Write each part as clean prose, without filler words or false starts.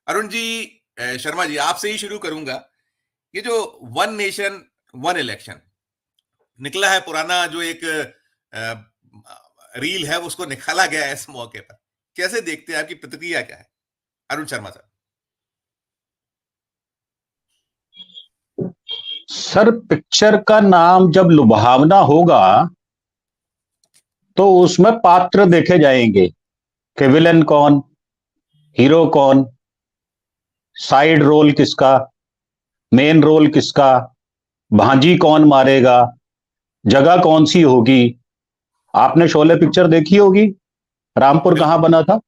अरुण जी, शर्मा जी, आपसे ही शुरू करूंगा। ये जो वन नेशन वन इलेक्शन निकला है, पुराना जो एक रील है उसको निकाला गया है इस मौके पर, कैसे देखते हैं? आपकी प्रतिक्रिया क्या है अरुण शर्मा साहब? सर, पिक्चर का नाम जब लुभावना होगा तो उसमें पात्र देखे जाएंगे कि विलन कौन, हीरो कौन, साइड रोल किसका, मेन रोल किसका, भांजी कौन मारेगा, जगह कौन सी होगी। आपने शोले पिक्चर देखी होगी। रामपुर कहां बिल्कुल। बना था?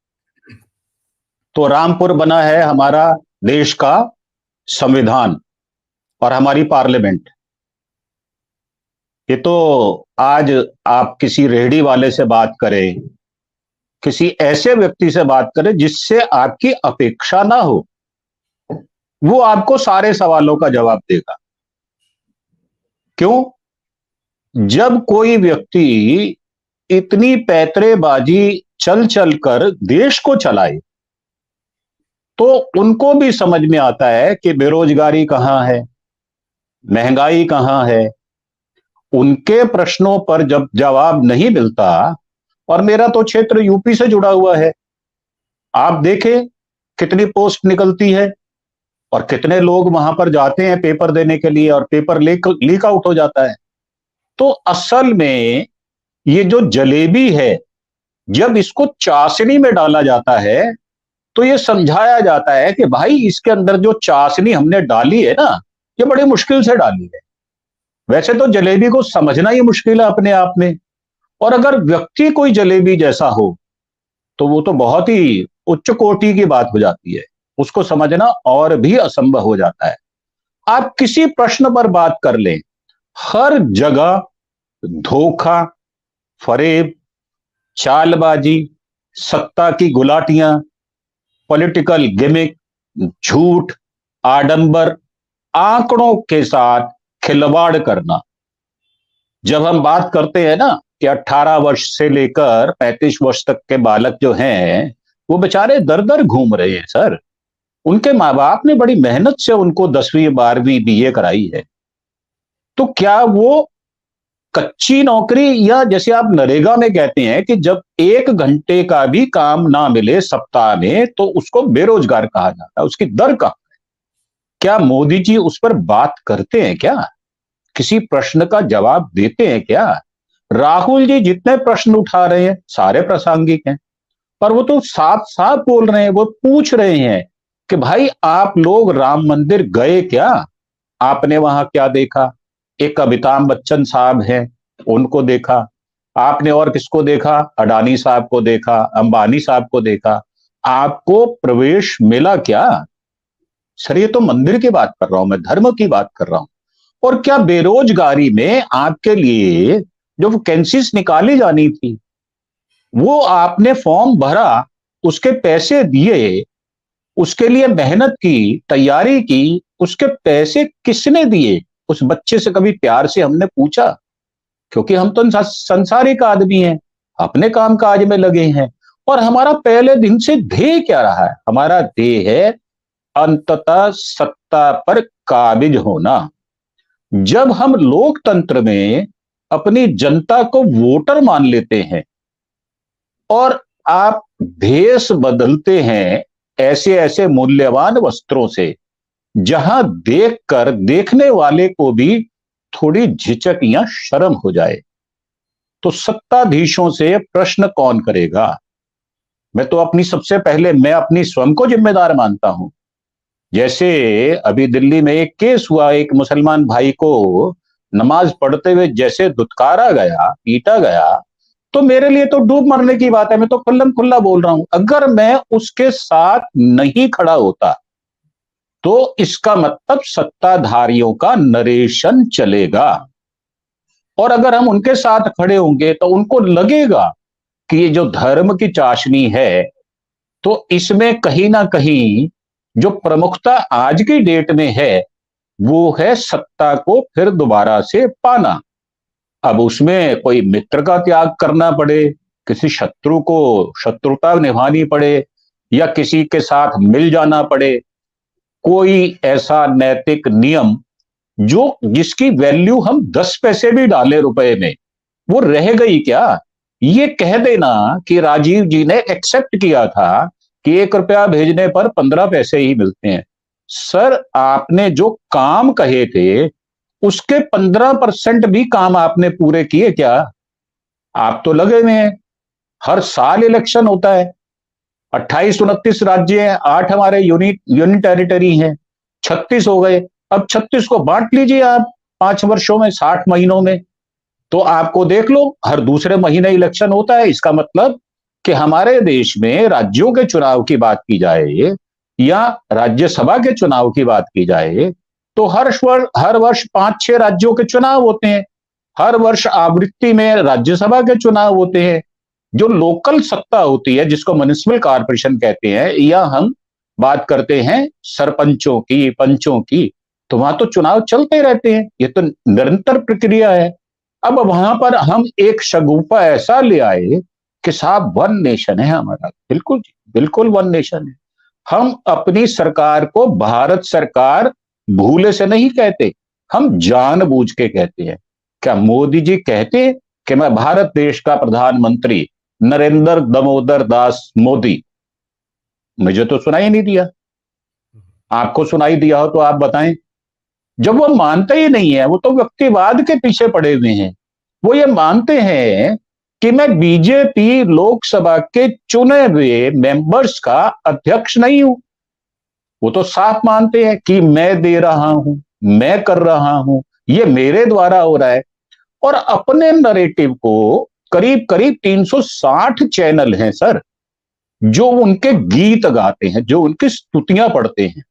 तो रामपुर बना है हमारा देश का संविधान और हमारी पार्लियामेंट। ये तो आज आप किसी रेहड़ी वाले से बात करें, किसी ऐसे व्यक्ति से बात करें जिससे आपकी अपेक्षा ना हो, वो आपको सारे सवालों का जवाब देगा। क्यों? जब कोई व्यक्ति इतनी पैतरेबाजी चल चल कर देश को चलाए तो उनको भी समझ में आता है कि बेरोजगारी कहां है, महंगाई कहां है। उनके प्रश्नों पर जब जवाब नहीं मिलता, और मेरा तो क्षेत्र यूपी से जुड़ा हुआ है, आप देखें कितनी पोस्ट निकलती है और कितने लोग वहां पर जाते हैं पेपर देने के लिए और पेपर लीक आउट हो जाता है। तो असल में ये जो जलेबी है, जब इसको चाशनी में डाला जाता है तो ये समझाया जाता है कि भाई इसके अंदर जो चाशनी हमने डाली है ना, ये बड़ी मुश्किल से डाली है। वैसे तो जलेबी को समझना ही मुश्किल है अपने आप में, और अगर व्यक्ति कोई जलेबी जैसा हो तो वो तो बहुत ही उच्च कोटि की बात हो जाती है। उसको समझना और भी असंभव हो जाता है। आप किसी प्रश्न पर बात कर लें, हर जगह धोखा, फरेब, चालबाजी, सत्ता की गुलाटियां, पॉलिटिकल गिमिक, झूठ, आडंबर, आंकड़ों के साथ खिलवाड़ करना। जब हम बात करते हैं ना कि 18 वर्ष से लेकर 35 वर्ष तक के बालक जो हैं वो बेचारे दर दर घूम रहे हैं सर। उनके माँ बाप ने बड़ी मेहनत से उनको 10वीं 12वीं बीए कराई है। तो क्या वो कच्ची नौकरी, या जैसे आप नरेगा में कहते हैं कि जब 1 घंटे का भी काम ना मिले सप्ताह में तो उसको बेरोजगार कहा जाता है, उसकी दर कहां? क्या मोदी जी उस पर बात करते हैं क्या? किसी प्रश्न का जवाब देते हैं क्या? राहुल जी जितने प्रश्न उठा रहे हैं सारे प्रासंगिक हैं, पर वो तो साफ साफ बोल रहे हैं, वो पूछ रहे हैं कि भाई आप लोग राम मंदिर गए क्या? आपने वहां क्या देखा? एक अमिताभ बच्चन साहब हैं, उनको देखा आपने, और किसको देखा? अडानी साहब को देखा, अंबानी साहब को देखा। आपको प्रवेश मिला क्या? सर, ये तो मंदिर की बात कर रहा हूं, मैं धर्म की बात कर रहा हूं। और क्या बेरोजगारी में आपके लिए जो वैकेंसीज निकाली जानी थी, वो आपने फॉर्म भरा, उसके पैसे दिए, उसके लिए मेहनत की, तैयारी की, उसके पैसे किसने दिए? उस बच्चे से कभी प्यार से हमने पूछा? क्योंकि हम तो संसारिक आदमी हैं, अपने काम काज में लगे हैं। और हमारा पहले दिन से ध्येय क्या रहा है? हमारा ध्येय है अंततः सत्ता पर काबिज होना। जब हम लोकतंत्र में अपनी जनता को वोटर मान लेते हैं और आप भेष बदलते हैं ऐसे ऐसे मूल्यवान वस्त्रों से जहां देखकर देखने वाले को भी थोड़ी झिझक या शर्म हो जाए, तो सत्ताधीशों से प्रश्न कौन करेगा? मैं तो अपनी सबसे पहले मैं अपनी स्वयं को जिम्मेदार मानता हूं। जैसे अभी दिल्ली में एक केस हुआ, एक मुसलमान भाई को नमाज पढ़ते हुए जैसे दुत्कारा गया, पीटा गया, तो मेरे लिए तो डूब मरने की बात है। मैं तो खुल्लम खुल्ला बोल रहा हूं, अगर मैं उसके साथ नहीं खड़ा होता तो इसका मतलब सत्ताधारियों का नरेशन चलेगा, और अगर हम उनके साथ खड़े होंगे तो उनको लगेगा कि ये जो धर्म की चाशनी है, तो इसमें कहीं ना कहीं जो प्रमुखता आज की डेट में है वो है सत्ता को फिर दोबारा से पाना। अब उसमें कोई मित्र का त्याग करना पड़े, किसी शत्रु को शत्रुता निभानी पड़े, या किसी के साथ मिल जाना पड़े, कोई ऐसा नैतिक नियम जो जिसकी वैल्यू हम 10 पैसे भी डाले रुपए में, वो रह गई क्या? ये कह देना कि राजीव जी ने एक्सेप्ट किया था कि 1 रुपया भेजने पर 15 पैसे ही मिलते हैं। सर, आपने जो काम कहे थे उसके 15% भी काम आपने पूरे किए क्या? आप तो लगे हुए हैं, हर साल इलेक्शन होता है, 28-29 राज्य हैं, 8 हमारे यूनिट टेरिटरी हैं, 36 हो गए। अब 36 को बांट लीजिए आप 5 वर्षों में, 60 महीनों में, तो आपको देख लो हर दूसरे महीने इलेक्शन होता है। इसका मतलब कि हमारे देश में राज्यों के चुनाव की बात की जाए या राज्यसभा के चुनाव की बात की जाए तो हर वर्ष 5-6 राज्यों के चुनाव होते हैं, हर वर्ष आवृत्ति में राज्यसभा के चुनाव होते हैं। जो लोकल सत्ता होती है जिसको म्युनिसिपल कॉर्पोरेशन कहते हैं, या हम बात करते हैं सरपंचों की, पंचों की, तो वहां तो चुनाव चलते रहते हैं, ये तो निरंतर प्रक्रिया है। अब वहां पर हम एक शगुफा ऐसा ले आए कि साहब वन नेशन है हमारा, बिल्कुल बिल्कुल वन नेशन है। हम अपनी सरकार को भारत सरकार भूले से नहीं कहते, हम जानबूझ के कहते हैं। क्या मोदी जी कहते हैं कि मैं भारत देश का प्रधानमंत्री नरेंद्र दामोदर दास मोदी? मुझे तो सुनाई नहीं दिया। आपको सुनाई दिया हो तो आप बताएं। जब वो मानते ही नहीं है, वो तो व्यक्तिवाद के पीछे पड़े हुए हैं। वो ये मानते हैं कि मैं बीजेपी लोकसभा के चुने हुए मेंबर्स का अध्यक्ष नहीं हूं। वो तो साफ मानते हैं कि मैं दे रहा हूं, मैं कर रहा हूं, ये मेरे द्वारा हो रहा है। और अपने नरेटिव को करीब करीब 360 चैनल हैं सर, जो उनके गीत गाते हैं, जो उनकी स्तुतियां पढ़ते हैं।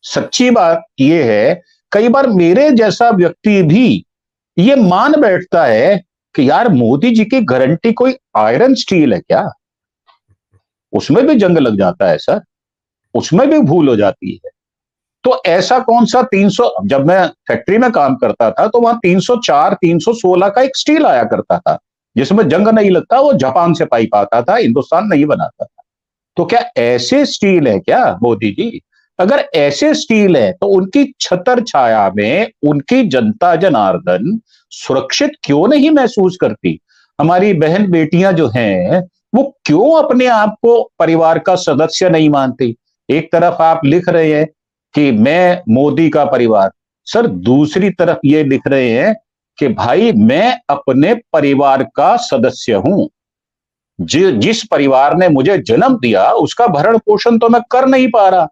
सच्ची बात यह है, कई बार मेरे जैसा व्यक्ति भी ये मान बैठता है कि यार मोदी जी की गारंटी कोई आयरन स्टील है क्या? उसमें भी जंग लग जाता है सर, उसमें भी भूल हो जाती है। तो ऐसा कौन सा 300, जब मैं फैक्ट्री में काम करता था तो वहां 304 316 का एक स्टील आया करता था जिसमें जंग नहीं लगता, वो जापान से पाइप आता था, हिंदुस्तान नहीं बनाता था। तो क्या ऐसे स्टील है क्या मोदी जी? अगर ऐसे स्टील है तो उनकी छतर छाया में उनकी जनता जनार्दन सुरक्षित क्यों नहीं महसूस करती? हमारी बहन बेटियां जो हैं वो क्यों अपने आप को परिवार का सदस्य नहीं मानती? एक तरफ आप लिख रहे हैं कि मैं मोदी का परिवार, सर दूसरी तरफ ये लिख रहे हैं कि भाई मैं अपने परिवार का सदस्य हूं, जिस परिवार ने मुझे जन्म दिया उसका भरण पोषण तो मैं कर नहीं पा रहा।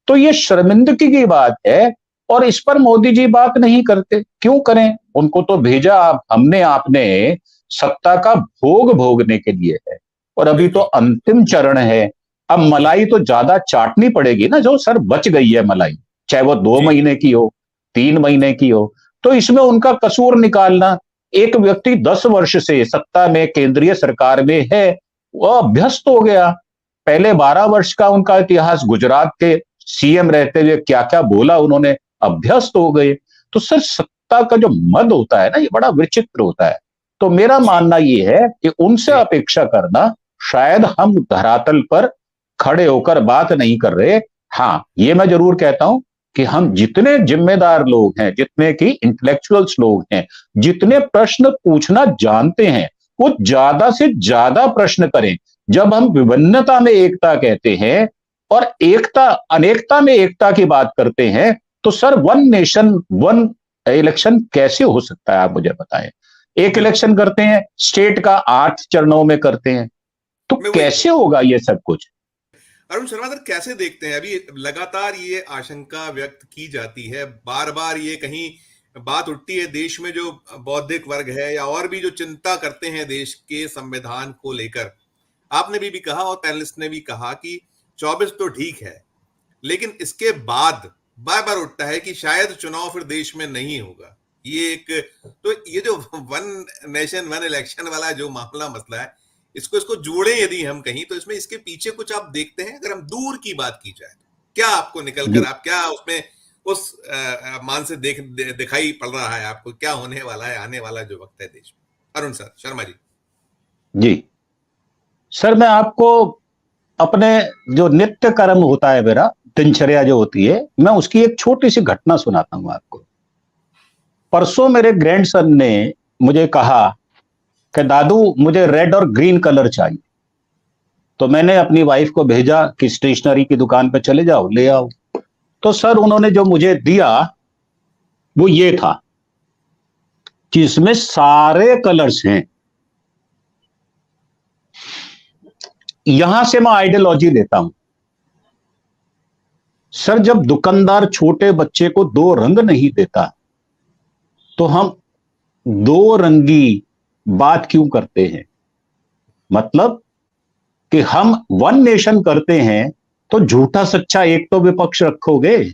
तो ये शर्मिंदगी की बात है और इस पर मोदी जी बात नहीं करते। क्यों करें? उनको तो भेजा हमने आपने सत्ता का भोग भोगने के लिए है, और अभी तो अंतिम चरण है। अब मलाई तो ज्यादा चाटनी पड़ेगी ना, जो सर बच गई है मलाई, चाहे वो 2 महीने की हो, 3 महीने की हो। तो इसमें उनका कसूर निकालना, एक व्यक्ति 10 वर्ष से सत्ता में केंद्रीय सरकार में है, वो अभ्यस्त हो गया। पहले 12 वर्ष का उनका इतिहास, गुजरात के सीएम रहते हुए क्या क्या बोला उन्होंने, अभ्यस्त हो गए। तो सर सत्ता का जो मद होता है ना, ये बड़ा विचित्र होता है। तो मेरा मानना ये है कि उनसे अपेक्षा करना, शायद हम धरातल पर खड़े होकर बात नहीं कर रहे। हाँ, ये मैं जरूर कहता हूं कि हम जितने जिम्मेदार लोग हैं, जितने की इंटेलेक्चुअल्स लोग हैं, जितने प्रश्न पूछना जानते हैं, वो ज्यादा से ज्यादा प्रश्न करें। जब हम विभिन्नता में एकता कहते हैं और अनेकता में एकता की बात करते हैं, तो sir one nation one election कैसे हो सकता है? आप मुझे बताएं। एक इलेक्शन करते हैं स्टेट का, 8 चरणों में करते हैं, तो कैसे होगा ये सब कुछ? अरुण शर्मा सर, कैसे देखते हैं? अभी लगातार ये आशंका व्यक्त की जाती है, बार बार ये कहीं बात उठती है देश में, जो बौद्धिक वर्ग है या और भी जो चिंता करते हैं देश के संविधान को लेकर। आपने भी कहा और पैनलिस्ट ने भी कहा कि 24 तो ठीक है, लेकिन इसके बाद बार बार उठता है कि शायद चुनाव फिर देश में नहीं होगा। ये एक, तो ये जो वन नेशन वन इलेक्शन वाला जो मामला मसला है, इसको जोड़े यदि हम कहीं, तो इसमें इसके पीछे कुछ आप देखते हैं? अगर हम दूर की बात की जाए, क्या आपको निकल कर, आप क्या उसमें उस मान से दिखाई पड़ रहा है आपको? क्या होने वाला है आने वाला जो वक्त है देश में? अरुण सर, शर्मा जी। जी सर, मैं आपको अपने जो नित्य कर्म होता है, मेरा दिनचर्या जो होती है, मैं उसकी एक छोटी सी घटना सुनाता हूं आपको। परसों मेरे ग्रैंडसन ने मुझे कहा कि दादू मुझे रेड और ग्रीन कलर चाहिए। तो मैंने अपनी वाइफ को भेजा कि स्टेशनरी की दुकान पे चले जाओ, ले आओ। तो सर उन्होंने जो मुझे दिया वो ये था कि इसमें सारे कलर्स हैं। यहां से मैं आइडियोलॉजी लेता हूं। सर जब दुकानदार छोटे बच्चे को दो रंग नहीं देता तो हम दो रंगी बात क्यों करते हैं? मतलब कि हम वन नेशन करते हैं तो झूठा सच्चा एक तो विपक्ष रखोगे,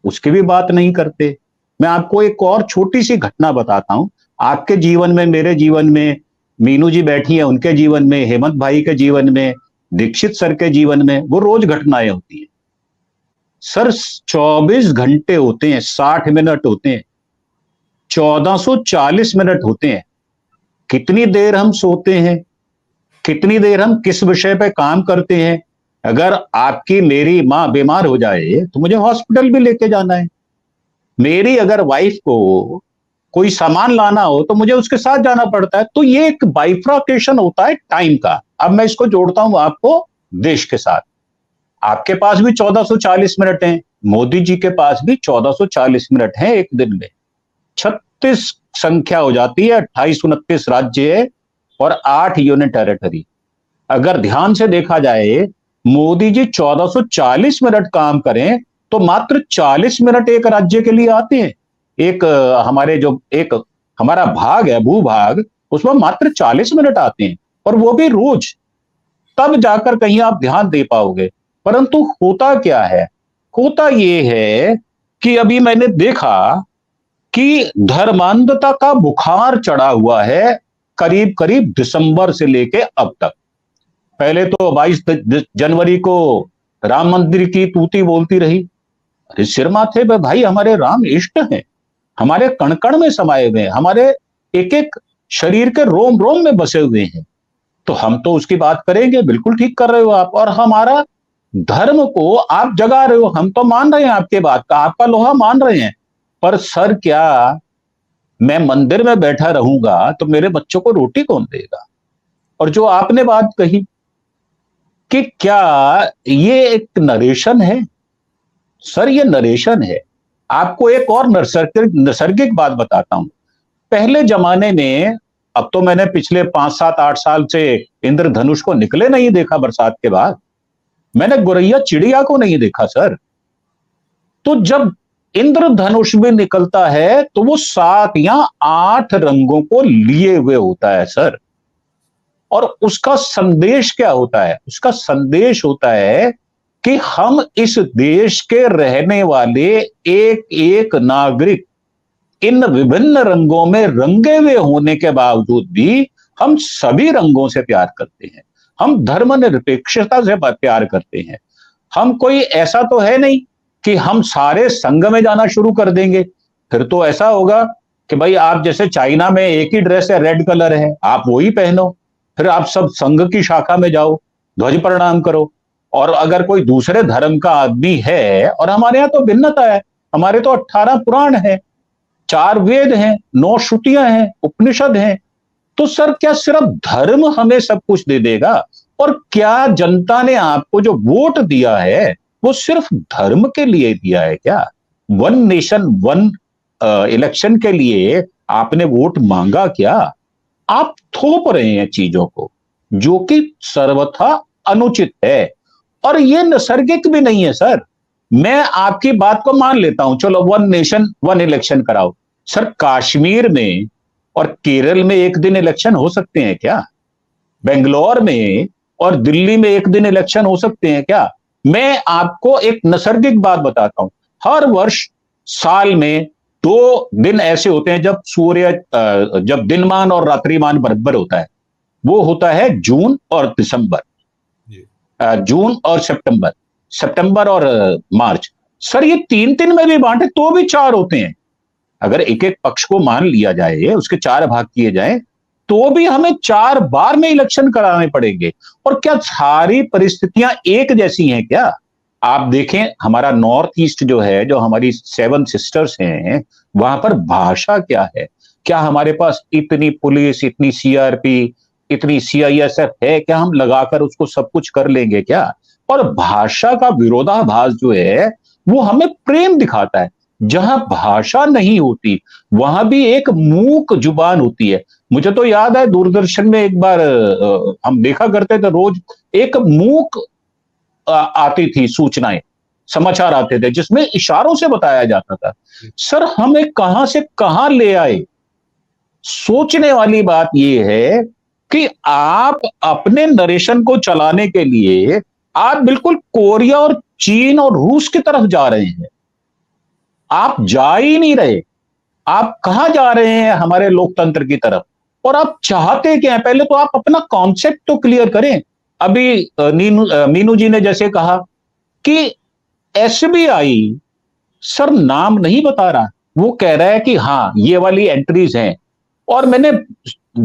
उसकी भी बात नहीं करते। मैं आपको एक और छोटी सी घटना बताता हूं। आपके जीवन में, मेरे जीवन में, मीनू जी बैठी है उनके जीवन में, हेमंत भाई के जीवन में, दीक्षित सर के जीवन में, वो रोज घटनाएं होती हैं। सर 24 घंटे होते हैं, 60 मिनट होते हैं, 1440 मिनट होते हैं। कितनी देर हम सोते हैं, कितनी देर हम किस विषय पे काम करते हैं। अगर आपकी मेरी मां बीमार हो जाए तो मुझे हॉस्पिटल भी लेके जाना है। मेरी अगर वाइफ को कोई सामान लाना हो तो मुझे उसके साथ जाना पड़ता है। तो ये एक बाइफ्राकेशन होता है टाइम का। अब मैं इसको जोड़ता हूं आपको देश के साथ। आपके पास भी 1440 मिनट हैं, मोदी जी के पास भी 1440 मिनट हैं एक दिन में। 36 संख्या हो जाती है, 28-29 राज्य है और 8 यूनियन टेरिटरी। अगर ध्यान से देखा जाए, मोदी जी 1440 मिनट काम करें तो मात्र 40 मिनट एक राज्य के लिए आते हैं। एक हमारे जो एक हमारा भाग है, भूभाग, उसमें मात्र 40 मिनट आते हैं, और वो भी रोज। तब जाकर कहीं आप ध्यान दे पाओगे। परंतु होता क्या है? होता ये है कि अभी मैंने देखा कि धर्मांधता का बुखार चढ़ा हुआ है करीब करीब दिसंबर से लेके अब तक। पहले तो 22 जनवरी को राम मंदिर की तूती बोलती रही। अरे सिर माथे पे भाई, हमारे राम इष्ट हैं, हमारे कण कण में समाये हुए हैं, हमारे एक एक शरीर के रोम रोम में बसे हुए हैं। तो हम तो उसकी बात करेंगे, बिल्कुल ठीक कर रहे हो आप। और हमारा धर्म को आप जगा रहे हो, हम तो मान रहे हैं आपके बात का, आपका लोहा मान रहे हैं। पर सर क्या मैं मंदिर में बैठा रहूंगा तो मेरे बच्चों को रोटी कौन देगा? और जो आपने बात कही कि क्या ये एक नरेशन है, सर ये नरेशन है। आपको एक और नैसर्गिक बात बताता हूं। पहले जमाने में, अब तो मैंने पिछले 5-7-8 साल से इंद्रधनुष को निकले नहीं देखा बरसात के बाद। मैंने गोरैया चिड़िया को नहीं देखा सर। तो जब इंद्रधनुष में निकलता है तो वो 7 या 8 रंगों को लिए हुए होता है सर। और उसका संदेश क्या होता है? उसका संदेश होता है कि हम इस देश के रहने वाले एक एक नागरिक इन विभिन्न रंगों में रंगे हुए होने के बावजूद भी हम सभी रंगों से प्यार करते हैं। हम धर्मनिरपेक्षता से प्यार करते हैं। हम कोई ऐसा तो है नहीं कि हम सारे संघ में जाना शुरू कर देंगे। फिर तो ऐसा होगा कि भाई आप जैसे चाइना में एक ही ड्रेस है, रेड कलर है, आप वही पहनो। फिर आप सब संघ की शाखा में जाओ, ध्वज प्रणाम करो। और अगर कोई दूसरे धर्म का आदमी है, और हमारे यहाँ तो भिन्नता है, हमारे तो 18 पुराण है, 4 वेद हैं, 9 श्रुतियां हैं, उपनिषद हैं। तो सर क्या सिर्फ धर्म हमें सब कुछ दे देगा? और क्या जनता ने आपको जो वोट दिया है वो सिर्फ धर्म के लिए दिया है क्या? वन नेशन वन इलेक्शन के लिए आपने वोट मांगा क्या? आप थोप रहे हैं चीजों को, जो कि सर्वथा अनुचित है। और ये नैसर्गिक भी नहीं है सर। मैं आपकी बात को मान लेता हूं, चलो वन नेशन वन इलेक्शन कराओ। सर कश्मीर में और केरल में एक दिन इलेक्शन हो सकते हैं क्या? बेंगलोर में और दिल्ली में एक दिन इलेक्शन हो सकते हैं क्या? मैं आपको एक नैसर्गिक बात बताता हूं। हर वर्ष साल में 2 दिन ऐसे होते हैं जब जब दिनमान और रात्रिमान बराबर होता है। वो होता है जून और दिसंबर, जून और सितंबर और मार्च। सर ये 3 में भी बांटे तो भी 4 होते हैं। अगर एक एक पक्ष को मान लिया जाए, उसके 4 भाग किए जाएं, तो भी हमें 4 बार में इलेक्शन कराने पड़ेंगे। और क्या सारी परिस्थितियां एक जैसी हैं क्या? आप देखें, हमारा नॉर्थ ईस्ट जो है, जो हमारी 7 सिस्टर्स हैं, वहां पर भाषा क्या है? क्या हमारे पास इतनी पुलिस, इतनी सीआरपी, इतनी सीआईएसएफ है? क्या हम लगाकर उसको सब कुछ कर लेंगे क्या? और भाषा का विरोधाभास जो है वो हमें प्रेम दिखाता है। जहां भाषा नहीं होती वहां भी एक मूक जुबान होती है। मुझे तो याद है दूरदर्शन में एक बार हम देखा करते थे रोज, एक मूक आती थी सूचनाएं, समाचार आते थे जिसमें इशारों से बताया जाता था। सर हमें कहां से कहां ले आए? सोचने वाली बात यह है कि आप अपने नरेशन को चलाने के लिए आप बिल्कुल कोरिया और चीन और रूस की तरफ जा रहे हैं। आप जा ही नहीं रहे। आप कहां जा रहे हैं? हमारे लोकतंत्र की तरफ। और आप चाहते क्या है? पहले तो आप अपना कॉन्सेप्ट तो क्लियर करें। अभी मीनू जी ने जैसे कहा कि एसबीआई, सर नाम नहीं बता रहा, वो कह रहा है कि हां ये वाली एंट्रीज हैं। और मैंने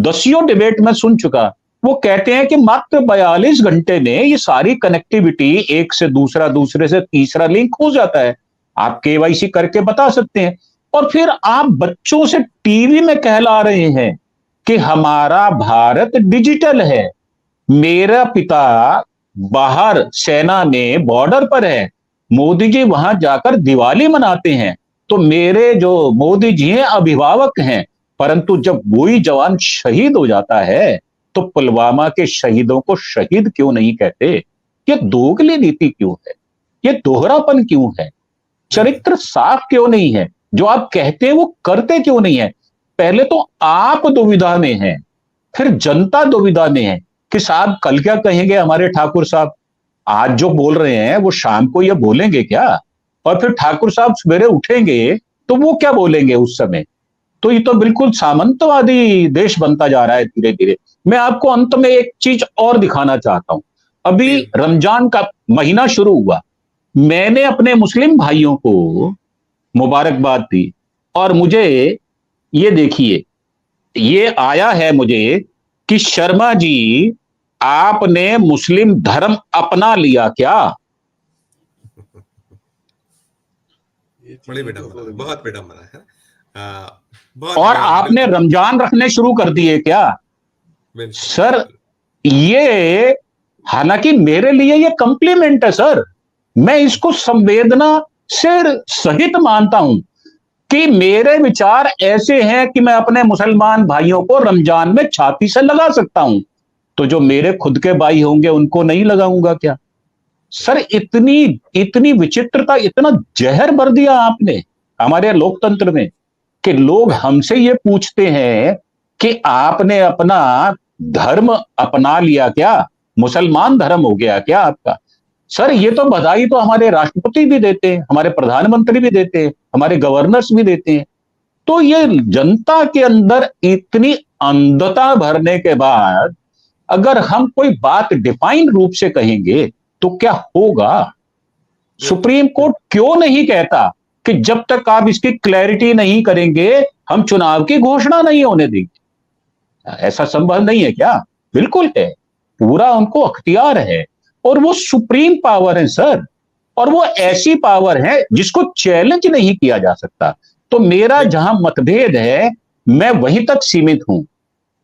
दसियों डिबेट में सुन चुका, वो कहते हैं कि मात्र 42 घंटे में ये सारी कनेक्टिविटी एक से दूसरा, दूसरे से तीसरा लिंक हो जाता है। आप केवाईसी करके बता सकते हैं। और फिर आप बच्चों से टीवी में कहला रहे हैं कि हमारा भारत डिजिटल है। मेरा पिता बाहर सेना में बॉर्डर पर है, मोदी जी वहां जाकर दिवाली मनाते हैं। तो मेरे जो मोदी जी हैं अभिभावक हैं, परंतु जब वही जवान शहीद हो जाता है तो पुलवामा के शहीदों को शहीद क्यों नहीं कहते? ये दोगली नीति क्यों है? ये दोहरापन क्यों है? चरित्र साफ क्यों नहीं है? जो आप कहते हैं वो करते क्यों नहीं है? पहले तो आप दुविधा में हैं, फिर जनता दुविधा में है कि साहब कल क्या कहेंगे हमारे ठाकुर साहब? आज जो बोल रहे हैं वो शाम को ये बोलेंगे क्या? और फिर ठाकुर साहब सवेरे उठेंगे तो वो क्या बोलेंगे उस समय? तो ये तो बिल्कुल सामंतवादी देश बनता जा रहा है धीरे धीरे। मैं आपको अंत में एक चीज और दिखाना चाहता हूं। अभी रमजान का महीना शुरू हुआ, मैंने अपने मुस्लिम भाइयों को मुबारकबाद दी। और मुझे ये देखिए, ये आया है मुझे कि शर्मा जी आपने मुस्लिम धर्म अपना लिया क्या? बड़ी विडंबना, बहुत विडंबना है। और आपने रमजान रखने शुरू कर दिए क्या? सर ये, हालांकि मेरे लिए ये कॉम्प्लीमेंट है सर, मैं इसको संवेदना से सहित मानता हूं कि मेरे विचार ऐसे हैं कि मैं अपने मुसलमान भाइयों को रमजान में छाती से लगा सकता हूं, तो जो मेरे खुद के भाई होंगे उनको नहीं लगाऊंगा क्या? सर इतनी विचित्रता, इतना जहर भर दिया आपने हमारे लोकतंत्र में कि लोग हमसे ये पूछते हैं कि आपने अपना धर्म अपना लिया क्या? मुसलमान धर्म हो गया क्या आपका? सर ये तो बधाई तो हमारे राष्ट्रपति भी देते हैं, हमारे प्रधानमंत्री भी देते हैं, हमारे गवर्नर्स भी देते हैं। तो ये जनता के अंदर इतनी अंधता भरने के बाद अगर हम कोई बात डिफाइन रूप से कहेंगे तो क्या होगा? सुप्रीम कोर्ट क्यों नहीं कहता कि जब तक आप इसकी क्लैरिटी नहीं करेंगे हम चुनाव की घोषणा नहीं होने देंगे? ऐसा संभव नहीं है क्या? बिल्कुल है, पूरा उनको अख्तियार है। और वो सुप्रीम पावर है सर, और वो ऐसी पावर है जिसको चैलेंज नहीं किया जा सकता। तो मेरा जहां मतभेद है मैं वहीं तक सीमित हूं।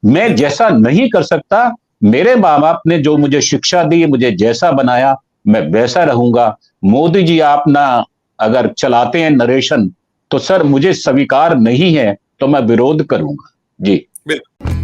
मैं जैसा नहीं कर सकता, मेरे माँ बाप ने जो मुझे शिक्षा दी, मुझे जैसा बनाया मैं वैसा रहूंगा। मोदी जी आप ना अगर चलाते हैं नरेशन तो सर मुझे स्वीकार नहीं है, तो मैं विरोध करूंगा जी। बिल्कुल।